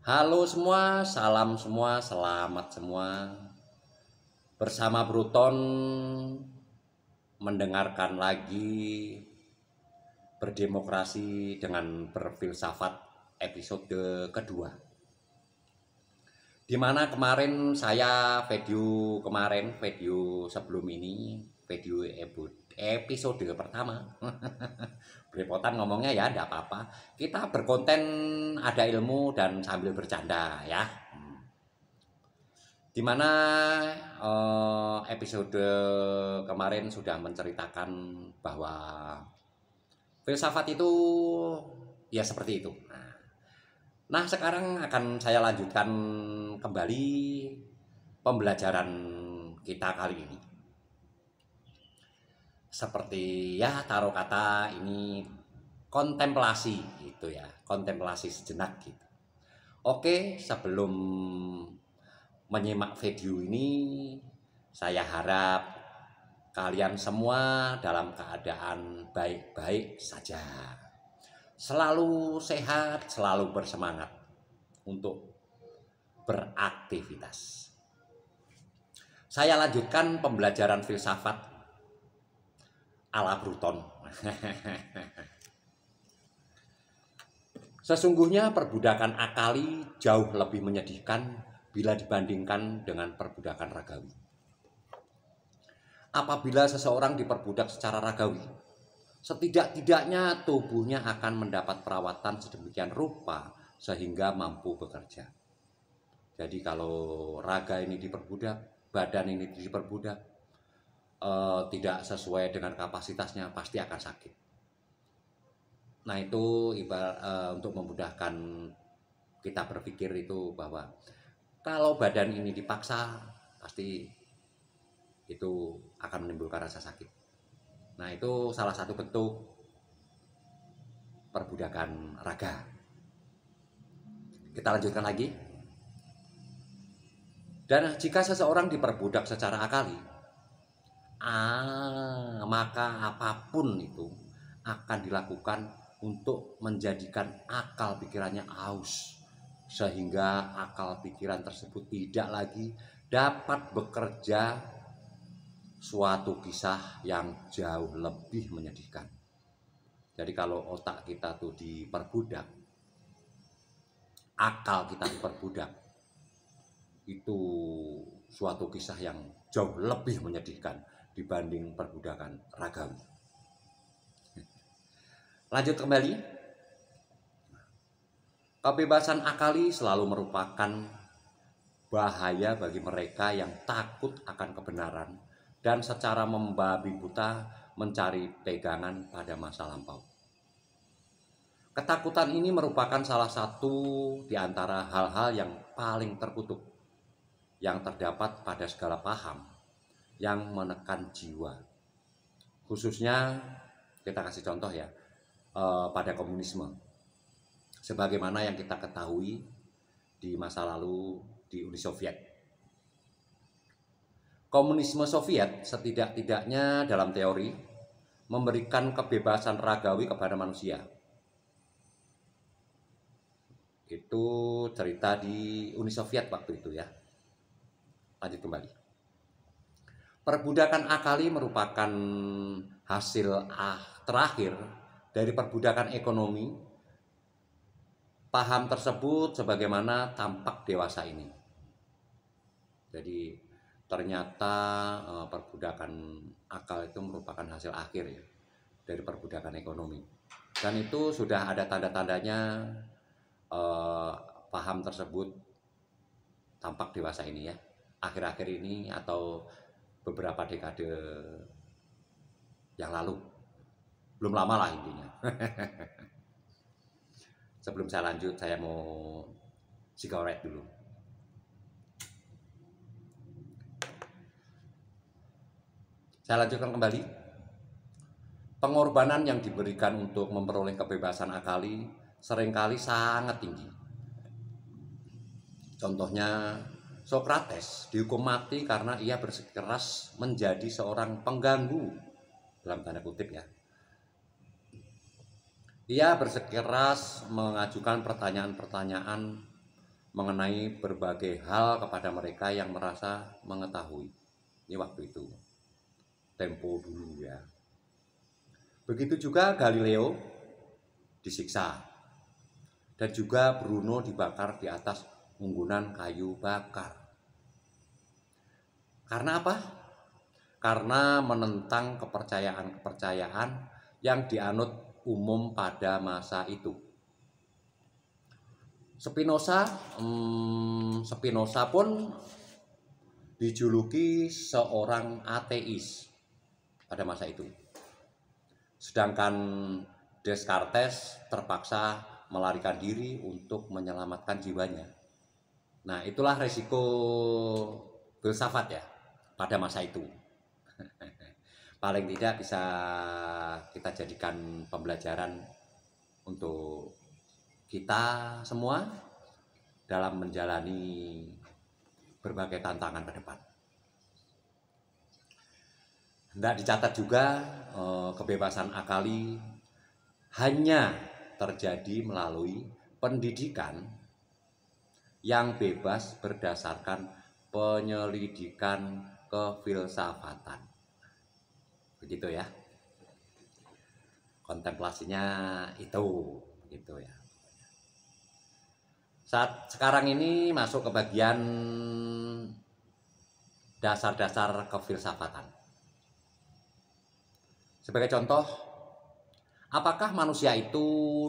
Halo semua, salam semua, selamat semua. Bersama Bruton mendengarkan lagi berdemokrasi dengan berfilsafat episode kedua. Dimana kemarin saya video sebelum ini, video episode pertama. Belepotan ngomongnya ya, enggak apa-apa. Kita berkonten ada ilmu dan sambil bercanda ya. Dimana episode kemarin sudah menceritakan bahwa filsafat itu ya seperti itu. Nah, sekarang akan saya lanjutkan kembali pembelajaran kita kali ini. Seperti ya taruh kata ini kontemplasi gitu ya, kontemplasi sejenak gitu. Oke, sebelum menyimak video ini, saya harap kalian semua dalam keadaan baik-baik saja. Selalu sehat, selalu bersemangat untuk beraktivitas. Saya lanjutkan pembelajaran filsafat ala Bruton. Sesungguhnya perbudakan akali jauh lebih menyedihkan bila dibandingkan dengan perbudakan ragawi. Apabila seseorang diperbudak secara ragawi, setidak-tidaknya tubuhnya akan mendapat perawatan sedemikian rupa sehingga mampu bekerja. Jadi kalau raga ini diperbudak, badan ini diperbudak, tidak sesuai dengan kapasitasnya, pasti akan sakit. Nah itu untuk memudahkan kita berpikir itu bahwa kalau badan ini dipaksa, pasti itu akan menimbulkan rasa sakit. Nah itu salah satu bentuk perbudakan raga. Kita lanjutkan lagi. Dan jika seseorang diperbudak secara akali, maka apapun itu akan dilakukan untuk menjadikan akal pikirannya aus, sehingga akal pikiran tersebut tidak lagi dapat bekerja, suatu kisah yang jauh lebih menyedihkan. Jadi kalau otak kita tuh diperbudak, akal kita diperbudak, itu suatu kisah yang jauh lebih menyedihkan dibanding perbudakan ragawi. Lanjut kembali. Kebebasan akali selalu merupakan bahaya bagi mereka yang takut akan kebenaran dan secara membabi buta mencari pegangan pada masa lampau. Ketakutan ini merupakan salah satu di antara hal-hal yang paling terkutuk yang terdapat pada segala paham yang menekan jiwa. Khususnya kita kasih contoh ya, pada komunisme. Sebagaimana yang kita ketahui di masa lalu di Uni Soviet. Komunisme Soviet setidak-tidaknya dalam teori memberikan kebebasan ragawi kepada manusia. Itu cerita di Uni Soviet waktu itu ya. Lanjut kembali. Perbudakan akali merupakan hasil terakhir dari perbudakan ekonomi. Paham tersebut sebagaimana tampak dewasa ini. Jadi ternyata perbudakan akal itu merupakan hasil akhir ya dari perbudakan ekonomi. Dan itu sudah ada tanda-tandanya paham tersebut tampak dewasa ini ya. Akhir-akhir ini atau beberapa dekade yang lalu. Belum lama lah intinya. Sebelum saya lanjut, saya mau sigaret dulu. Saya lanjutkan kembali. Pengorbanan yang diberikan untuk memperoleh kebebasan akali seringkali sangat tinggi. Contohnya, Socrates dihukum mati karena ia bersikeras menjadi seorang pengganggu, dalam tanda kutip ya. Ia bersikeras mengajukan pertanyaan-pertanyaan mengenai berbagai hal kepada mereka yang merasa mengetahui. Ini waktu itu, tempo dulu ya. Begitu juga Galileo disiksa, dan juga Bruno dibakar di atas unggunan kayu bakar. Karena apa? Karena menentang kepercayaan-kepercayaan yang dianut umum pada masa itu. Spinoza pun dijuluki seorang ateis pada masa itu. Sedangkan Descartes terpaksa melarikan diri untuk menyelamatkan jiwanya. Nah, itulah resiko filsafat ya pada masa itu. Paling tidak bisa kita jadikan pembelajaran untuk kita semua dalam menjalani berbagai tantangan ke depan. Hendak dicatat juga, kebebasan akali hanya terjadi melalui pendidikan yang bebas berdasarkan penyelidikan kefilsafatan. Begitu ya. Kontemplasinya itu, begitu ya. Saat sekarang ini masuk ke bagian dasar-dasar kefilsafatan. Sebagai contoh, apakah manusia itu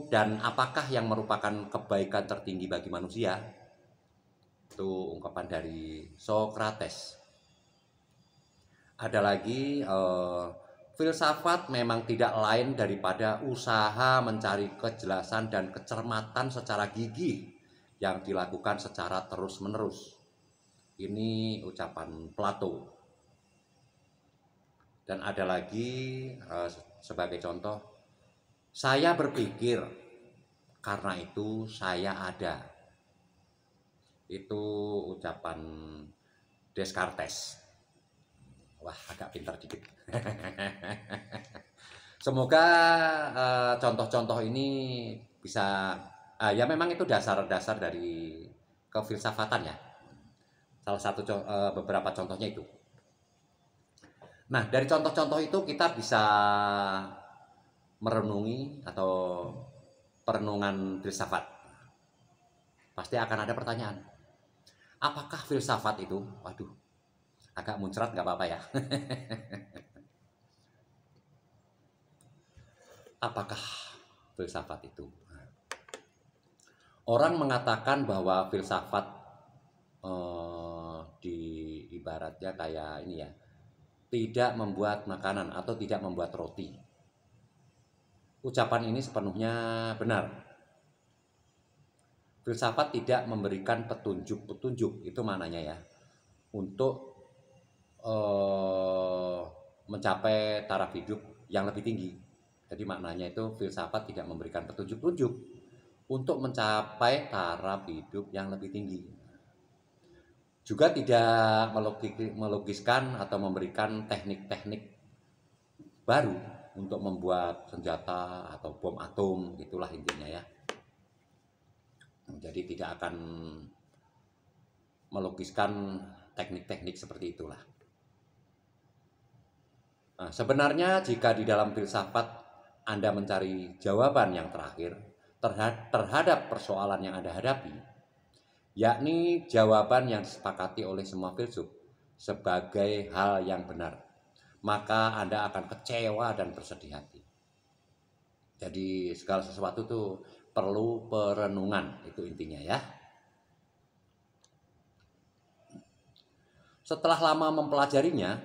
dan apakah yang merupakan kebaikan tertinggi bagi manusia? Itu ungkapan dari Socrates. Ada lagi, filsafat memang tidak lain daripada usaha mencari kejelasan dan kecermatan secara gigih yang dilakukan secara terus-menerus. Ini ucapan Plato. Dan ada lagi, sebagai contoh, saya berpikir, karena itu saya ada. Itu ucapan Descartes. Wah, agak pintar dikit. Semoga contoh-contoh ini bisa, ya memang itu dasar-dasar dari kefilsafatan ya. Salah satu beberapa contohnya itu. Nah, dari contoh-contoh itu kita bisa merenungi atau perenungan filsafat. Pasti akan ada pertanyaan. Apakah filsafat itu? Waduh, agak muncrat nggak apa-apa ya. Apakah filsafat itu? Orang mengatakan bahwa filsafat di ibaratnya kayak ini ya, tidak membuat makanan atau tidak membuat roti. Ucapan ini sepenuhnya benar. Filsafat tidak memberikan petunjuk-petunjuk, itu maknanya ya, untuk mencapai taraf hidup yang lebih tinggi. Jadi maknanya itu filsafat tidak memberikan petunjuk-petunjuk untuk mencapai taraf hidup yang lebih tinggi. Juga tidak melogiskan atau memberikan teknik-teknik baru untuk membuat senjata atau bom atom, itulah intinya ya. Jadi tidak akan melogiskan teknik-teknik seperti itulah. Nah, sebenarnya jika di dalam filsafat Anda mencari jawaban yang terakhir terhadap persoalan yang Anda hadapi, yakni jawaban yang disepakati oleh semua filsuf sebagai hal yang benar, maka Anda akan kecewa dan bersedih hati. Jadi segala sesuatu itu perlu perenungan, itu intinya ya. Setelah lama mempelajarinya,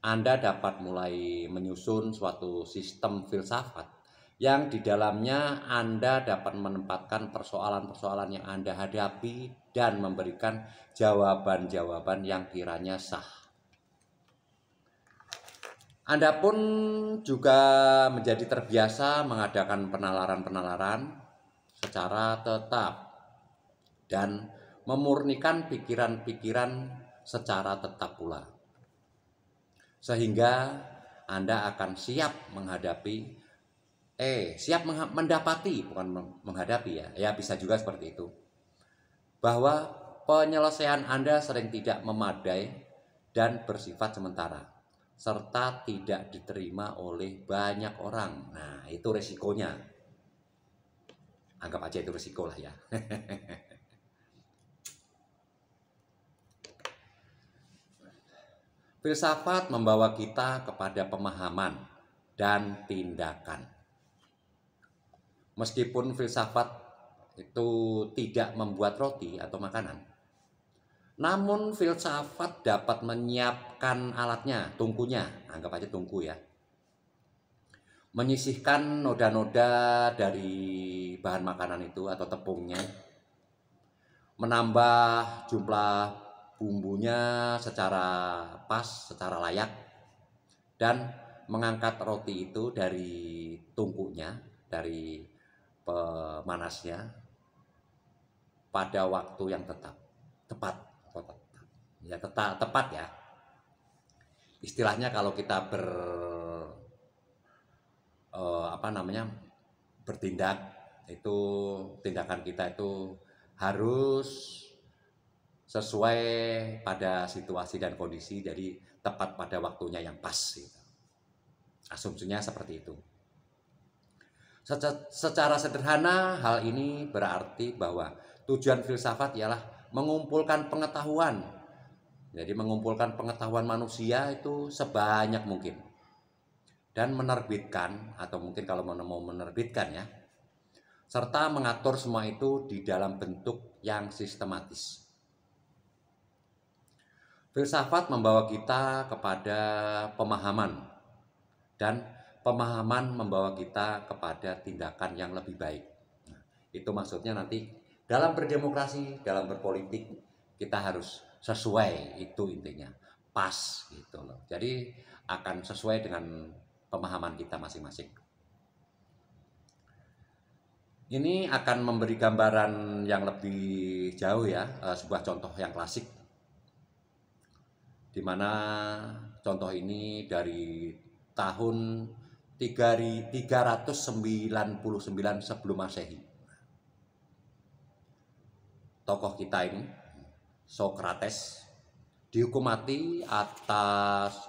Anda dapat mulai menyusun suatu sistem filsafat yang di dalamnya Anda dapat menempatkan persoalan-persoalan yang Anda hadapi dan memberikan jawaban-jawaban yang kiranya sah. Anda pun juga menjadi terbiasa mengadakan penalaran-penalaran secara tetap dan memurnikan pikiran-pikiran secara tetap pula. Sehingga Anda akan siap mendapati, bukan menghadapi ya. Ya bisa juga seperti itu. bahwa penyelesaian Anda sering tidak memadai dan bersifat sementara, serta tidak diterima oleh banyak orang. Nah, itu resikonya. Anggap aja itu resiko lah ya. Filsafat membawa kita kepada pemahaman dan tindakan. Meskipun filsafat itu tidak membuat roti atau makanan, namun filsafat dapat menyiapkan alatnya, tungkunya, anggap aja tungku ya. Menyisihkan noda-noda dari bahan makanan itu atau tepungnya, menambah jumlah bumbunya secara pas, secara layak, dan mengangkat roti itu dari tungkunya, dari pemanasnya pada waktu yang tepat ya, tepat ya. Istilahnya kalau kita bertindak, itu tindakan kita itu harus sesuai pada situasi dan kondisi, jadi tepat pada waktunya yang pas gitu. Asumsinya seperti itu. Secara sederhana, hal ini berarti bahwa tujuan filsafat ialah mengumpulkan pengetahuan. Jadi mengumpulkan pengetahuan manusia itu sebanyak mungkin, dan menerbitkan, atau mungkin kalau mau menerbitkan ya, serta mengatur semua itu di dalam bentuk yang sistematis. Filsafat membawa kita kepada pemahaman, dan pemahaman membawa kita kepada tindakan yang lebih baik. Nah, itu maksudnya nanti dalam berdemokrasi, dalam berpolitik, kita harus sesuai, itu intinya, pas gitu loh. Jadi akan sesuai dengan pemahaman kita masing-masing. Ini akan memberi gambaran yang lebih jauh ya, sebuah contoh yang klasik, di mana contoh ini dari tahun 399 sebelum Masehi. Tokoh kita ini, Sokrates, dihukum mati atas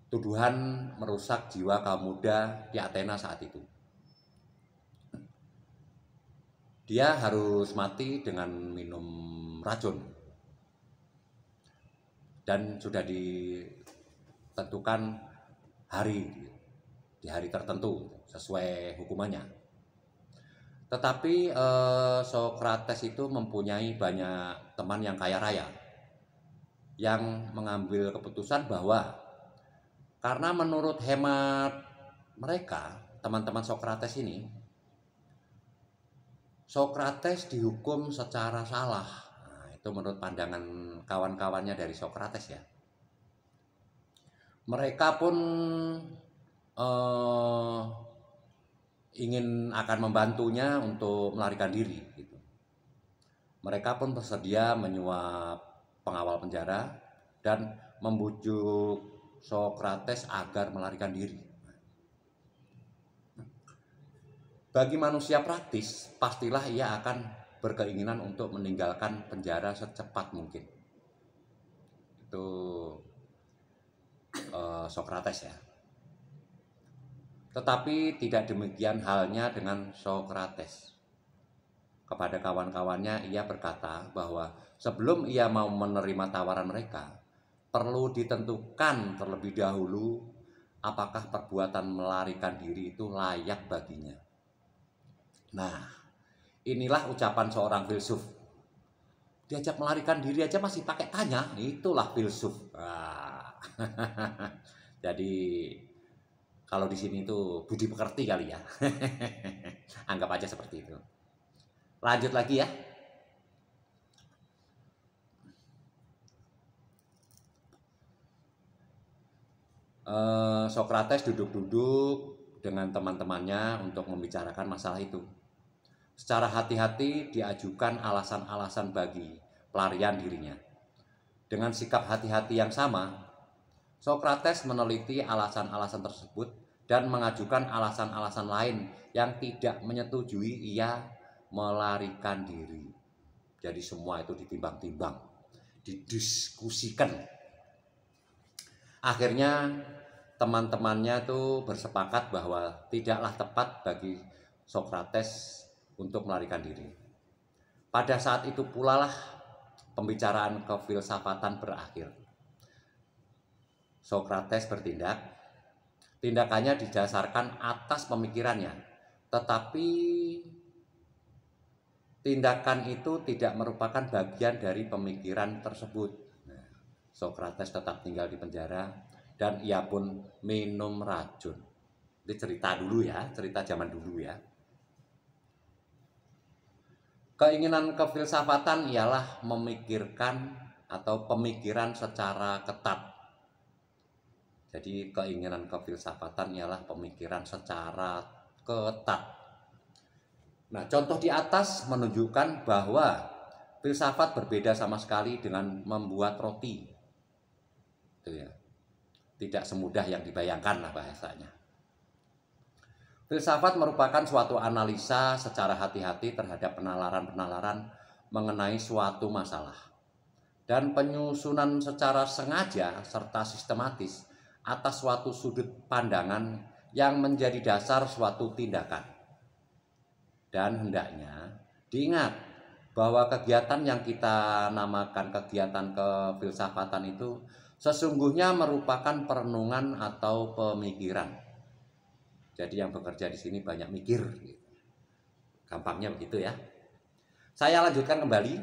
tuduhan merusak jiwa kaum muda di Athena saat itu. Dia harus mati dengan minum racun, dan sudah ditentukan di hari tertentu sesuai hukumannya. Tetapi Sokrates itu mempunyai banyak teman yang kaya raya, yang mengambil keputusan bahwa karena menurut hemat mereka, teman-teman Sokrates ini, Sokrates dihukum secara salah. Nah, itu menurut pandangan kawan-kawannya dari Sokrates ya. Mereka pun ingin akan membantunya untuk melarikan diri gitu. Mereka pun bersedia menyuap pengawal penjara dan membujuk Sokrates agar melarikan diri. Bagi manusia praktis, pastilah ia akan berkeinginan untuk meninggalkan penjara secepat mungkin. Itu Sokrates ya. Tetapi tidak demikian halnya dengan Sokrates. Kepada kawan-kawannya ia berkata bahwa sebelum ia mau menerima tawaran mereka, perlu ditentukan terlebih dahulu apakah perbuatan melarikan diri itu layak baginya. Nah, inilah ucapan seorang filsuf. Diajak melarikan diri aja masih pakai tanya, itulah filsuf. Jadi kalau di sini itu budi pekerti kali ya. Anggap aja seperti itu. Lanjut lagi ya. Sokrates duduk-duduk dengan teman-temannya untuk membicarakan masalah itu. Secara hati-hati diajukan alasan-alasan bagi pelarian dirinya. Dengan sikap hati-hati yang sama, Sokrates meneliti alasan-alasan tersebut dan mengajukan alasan-alasan lain yang tidak menyetujui ia melarikan diri. Jadi semua itu ditimbang-timbang, didiskusikan. Akhirnya teman-temannya itu bersepakat bahwa tidaklah tepat bagi Sokrates untuk melarikan diri. Pada saat itu pula lah pembicaraan kefilsafatan berakhir. Sokrates bertindak, tindakannya didasarkan atas pemikirannya, tetapi tindakan itu tidak merupakan bagian dari pemikiran tersebut. Sokrates tetap tinggal di penjara dan ia pun minum racun. Ini cerita dulu ya, cerita zaman dulu ya. Keinginan kefilsafatan ialah memikirkan atau pemikiran secara ketat. Jadi keinginan kefilsafatan ialah pemikiran secara ketat. Nah, contoh di atas menunjukkan bahwa filsafat berbeda sama sekali dengan membuat roti. Itu ya. Tidak semudah yang dibayangkan lah bahasanya. Filsafat merupakan suatu analisa secara hati-hati terhadap penalaran-penalaran mengenai suatu masalah dan penyusunan secara sengaja serta sistematis atas suatu sudut pandangan yang menjadi dasar suatu tindakan. Dan hendaknya diingat bahwa kegiatan yang kita namakan kegiatan kefilsafatan itu sesungguhnya merupakan perenungan atau pemikiran. Jadi yang bekerja di sini banyak mikir, gampangnya begitu ya. Saya lanjutkan kembali.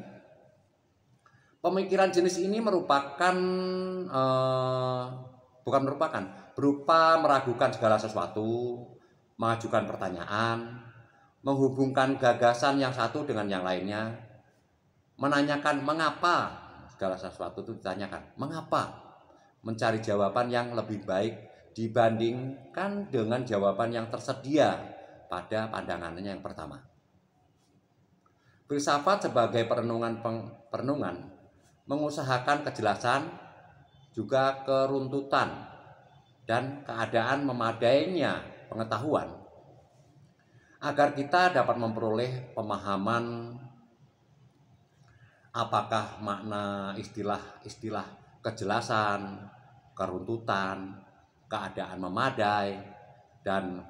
Pemikiran jenis ini berupa meragukan segala sesuatu, mengajukan pertanyaan, menghubungkan gagasan yang satu dengan yang lainnya, menanyakan mengapa segala sesuatu itu ditanyakan, mengapa, mencari jawaban yang lebih baik dibandingkan dengan jawaban yang tersedia pada pandangannya yang pertama. Filsafat sebagai perenungan mengusahakan kejelasan, juga keruntutan, dan keadaan memadainya pengetahuan agar kita dapat memperoleh pemahaman apakah makna istilah-istilah kejelasan, keruntutan, keadaan memadai, dan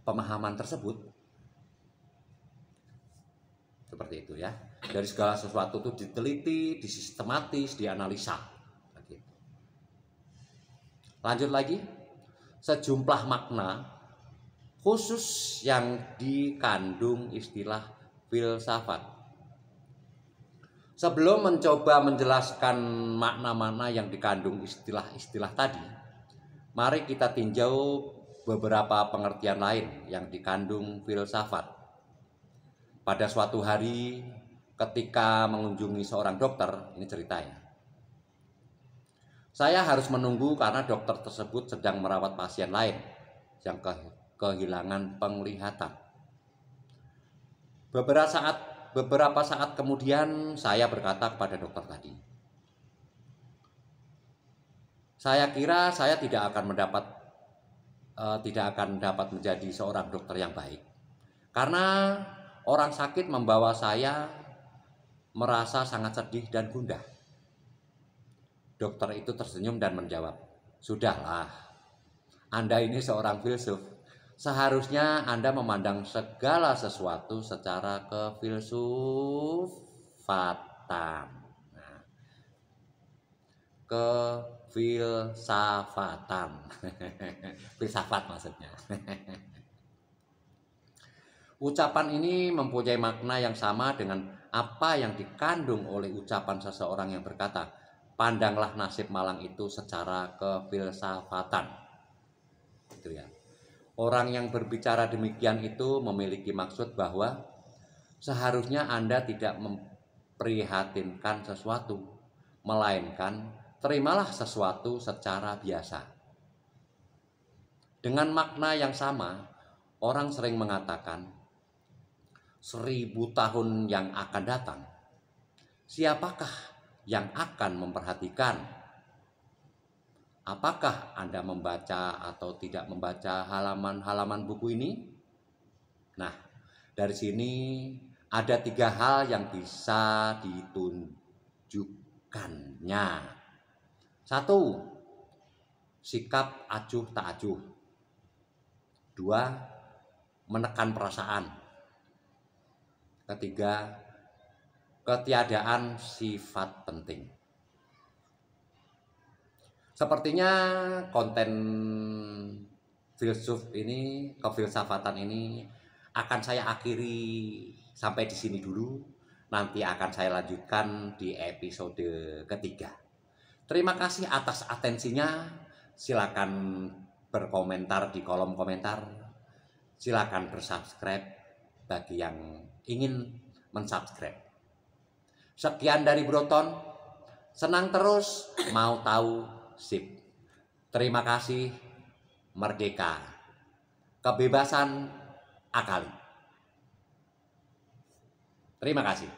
pemahaman tersebut. Seperti itu ya. Dari segala sesuatu itu diteliti, disistematis, dianalisa. Lanjut lagi. Sejumlah makna khusus yang dikandung istilah filsafat. Sebelum mencoba menjelaskan makna-makna yang dikandung istilah-istilah tadi, mari kita tinjau beberapa pengertian lain yang dikandung filsafat. Pada suatu hari ketika mengunjungi seorang dokter, ini ceritanya. Saya harus menunggu karena dokter tersebut sedang merawat pasien lain yang kehilangan penglihatan. Beberapa saat kemudian saya berkata kepada dokter tadi, saya kira saya tidak akan dapat menjadi seorang dokter yang baik karena orang sakit membawa saya merasa sangat sedih dan gundah. Dokter itu tersenyum dan menjawab, "Sudahlah, Anda ini seorang filsuf. Seharusnya Anda memandang segala sesuatu secara kefilsafatan." Nah, kefilsafatan. Filsafat maksudnya. Ucapan ini mempunyai makna yang sama dengan apa yang dikandung oleh ucapan seseorang yang berkata, "Pandanglah nasib malang itu secara kefilsafatan." Itu ya. Orang yang berbicara demikian itu memiliki maksud bahwa seharusnya Anda tidak memprihatinkan sesuatu, melainkan terimalah sesuatu secara biasa. Dengan makna yang sama, orang sering mengatakan, 1000 tahun yang akan datang, siapakah yang akan memperhatikan? Apakah Anda membaca atau tidak membaca halaman-halaman buku ini? Nah, dari sini ada 3 hal yang bisa ditunjukkannya. 1. Sikap acuh tak acuh. 2. Menekan perasaan. 3. Ketiadaan sifat penting. Sepertinya konten kefilsafatan ini akan saya akhiri sampai di sini dulu. Nanti akan saya lanjutkan di episode ketiga. Terima kasih atas atensinya. Silakan berkomentar di kolom komentar. Silakan bersubscribe bagi yang ingin mensubscribe. Sekian dari Broton. Senang terus, mau tahu, sip. Terima kasih. Merdeka. Kebebasan akali. Terima kasih.